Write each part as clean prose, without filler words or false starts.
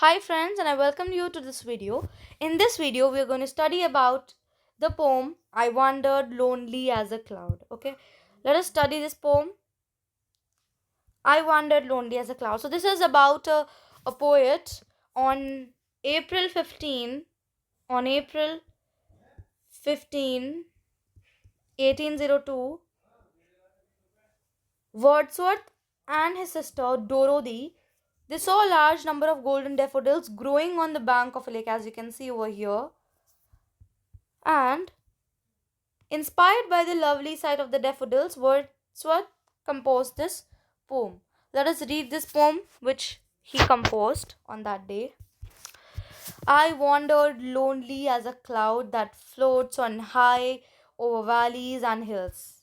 Hi friends, and I welcome you to this video. In this video we are going to study about the poem I Wandered Lonely as a Cloud. Okay, let us study this poem I Wandered Lonely as a Cloud. So this is about a poet on April 15, on April 15, 1802. Wordsworth and his sister Dorothy, they saw a large number of golden daffodils growing on the bank of a lake, as you can see over here. And inspired by the lovely sight of the daffodils, Wordsworth composed this poem. Let us read this poem which he composed on that day. I wandered lonely as a cloud that floats on high over valleys and hills,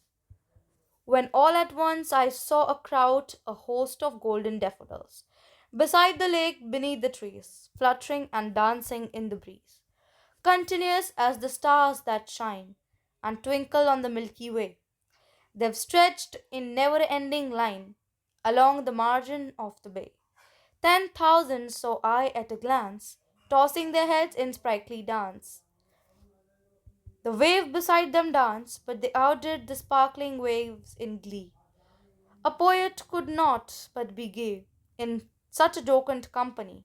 when all at once I saw a crowd, a host of golden daffodils, beside the lake, beneath the trees, fluttering and dancing in the breeze, continuous as the stars that shine and twinkle on the Milky Way. They've stretched in never ending line along the margin of the bay. 10,000 saw I at a glance, tossing their heads in sprightly dance. The wave beside them danced, but they outdid the sparkling waves in glee. A poet could not but be gay in such a jocund company.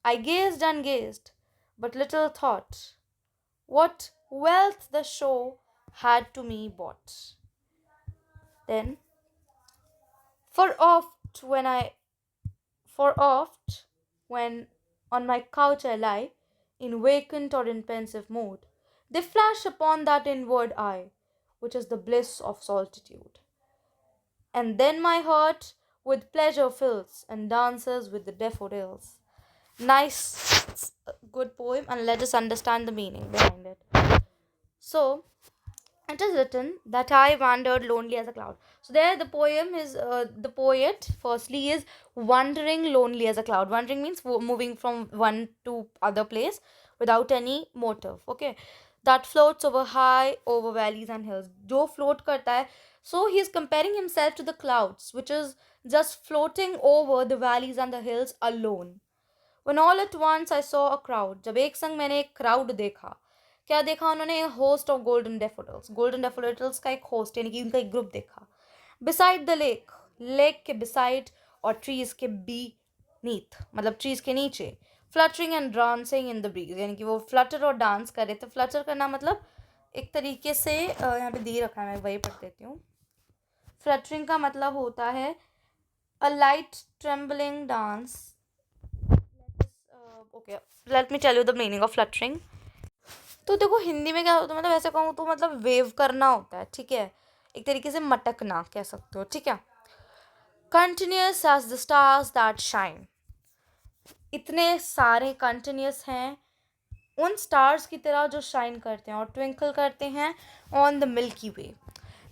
I gazed and gazed, but little thought what wealth the show had to me brought. Then, for oft when I, for oft when on my couch I lie, in vacant or in pensive mood, they flash upon that inward eye, which is the bliss of solitude. And then my heart with pleasure fills and dances with the daffodils. Nice, good poem, and let us understand the meaning behind it. So, it is written that I wandered lonely as a cloud. So there, the poem is the poet. Firstly, is wandering lonely as a cloud. Wandering means moving from one to other place without any motive. Okay, that floats over high over valleys and hills. जो float करता है. So he is comparing himself to the clouds, which is just floating over the valleys and the hills alone. When all at once I saw a crowd, जब एक संग मैंने एक crowd देखा. क्या देखा उन्होंने? होस्ट ऑफ गोल्डन डेफोडिल्स का एक होस्ट यानी कि उनका एक ग्रुप देखा. बिसाइड द लेक, लेक के बिसाइड और ट्रीज के बी नीथ, मतलब ट्रीज के नीचे. Fluttering and dancing in the breeze, यानी कि वो फ्लटर और डांस कर रहे थे. फ्लटर करना मतलब एक तरीके से यहाँ पे दे रखा है, मैं वही पढ़ देती हूँ. फ्लटरिंग का मतलब होता है a light trembling dance. Okay, let me tell you the meaning of fluttering. तो देखो हिंदी में क्या होता है, मतलब ऐसे कहूँ तो मतलब वेव करना होता है, ठीक है. एक तरीके से मटकना कह सकते हो, ठीक है. Continuous as the stars that shine, इतने सारे कंटिन्यूस हैं उन स्टार्स की तरह जो शाइन करते हैं और ट्विंकल करते हैं on the Milky Way.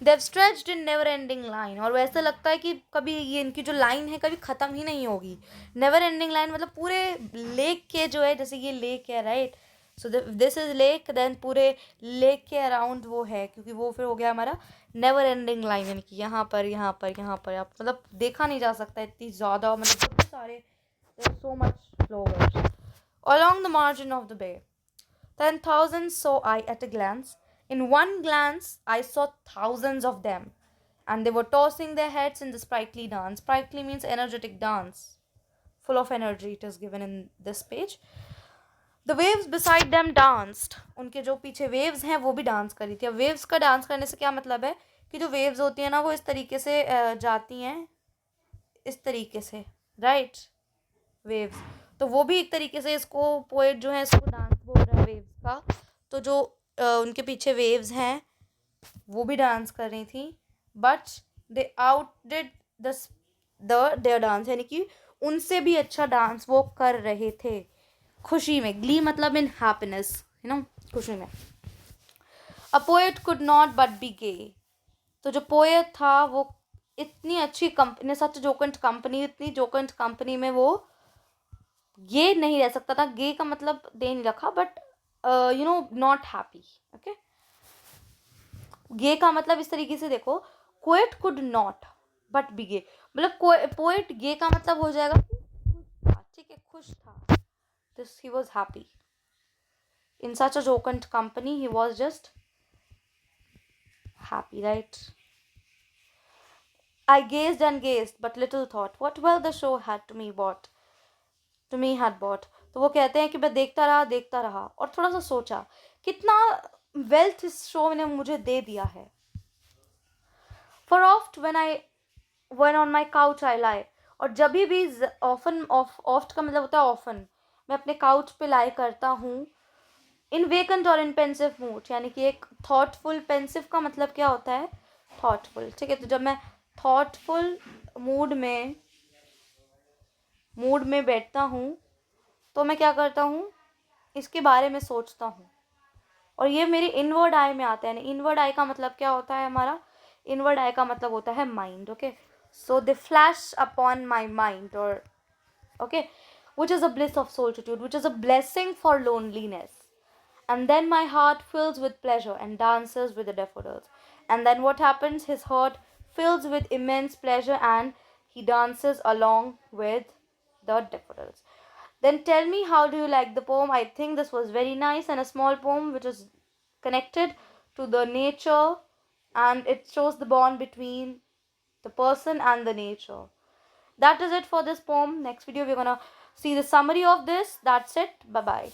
They stretched in never ending line, और वैसे लगता है कि कभी ये इनकी जो लाइन है कभी ख़त्म ही नहीं होगी. नेवर एंडिंग लाइन मतलब पूरे लेक के जो है, जैसे ये लेक है right. So this is lake, then पूरे लेक के अराउंड वो है, क्योंकि वो फिर हो गया हमारा नेवर एंडिंग लाइन, यानी कि यहाँ पर यहाँ पर यहाँ पर आप मतलब देखा नहीं जा सकता इतनी ज़्यादा, मतलब कितने सारे, so much flowers along the margin of the bay. 10,000 saw I at a glance. In one glance, I saw thousands of them, and they were tossing their heads in the sprightly dance. Sprightly means energetic dance, full of energy. It is given in this page. The waves beside them danced. उनके जो पीछे waves हैं वो भी dance कर रही थी. अब waves का डांस करने से क्या मतलब है कि जो waves होती हैं ना वो इस तरीके से जाती हैं, इस तरीके से राइट. वेव्स, तो वो भी एक तरीके से इसको पोएट जो है इसको डांस बोल रहा है वेव्स का. तो जो उनके पीछे वेव्स हैं वो भी डांस कर रही थी, but they outdid the their dance, यानी कि उनसे भी अच्छा डांस वो कर रहे थे. खुशी में, ग्ली मतलब इन हैप्पीनेस, यू नो, खुशी में. A poet could not but be gay, तो जो पोएट था वो इतनी अच्छी कंपनी, सच जोकंट कंपनी, इतनी जोकंट कंपनी में वो ये नहीं रह सकता था. गे का मतलब दे नहीं रखा, but you know not happy. Okay, gay का मतलब इस तरीके से देखो, poet could not but be gay, मतलब पोएट गे का मतलब हो जाएगा कि खुश था, ठीक है, खुश था. this he was happy. In such a jocund company, he was just happy, right? I gazed and gazed, but little thought what well the show had to me had bought. तो वो कहते हैं कि मैं देखता रहा और थोड़ा सा सोचा कितना वेल्थ इस शो ने मुझे दे दिया है. For oft when on my couch I lie, और जब भी often oft का मतलब होता है often, मैं अपने काउच पे लाई करता हूँ इन वेकेंट और इन पेंसिव मूड, यानी कि एक थॉटफुल, पेंसिव का मतलब क्या होता है थॉटफुल. ठीक है, तो जब मैं थॉटफुल मूड में बैठता हूँ तो मैं क्या करता हूँ, इसके बारे में सोचता हूँ. और ये मेरी इनवर्ड आई में आता है. इनवर्ड आई का मतलब क्या होता है हमारा, इनवर्ड आई का मतलब होता है mind. Okay, so they flash upon my mind, और okay, which is a bliss of solitude, which is a blessing for loneliness. And then my heart fills with pleasure and dances with the daffodils. And then what happens? His heart fills with immense pleasure and he dances along with the daffodils. Then tell me, how do you like the poem? I think this was very nice and a small poem which is connected to the nature, and it shows the bond between the person and the nature. That is it for this poem. Next video we're gonna see the summary of this. That's it. Bye bye.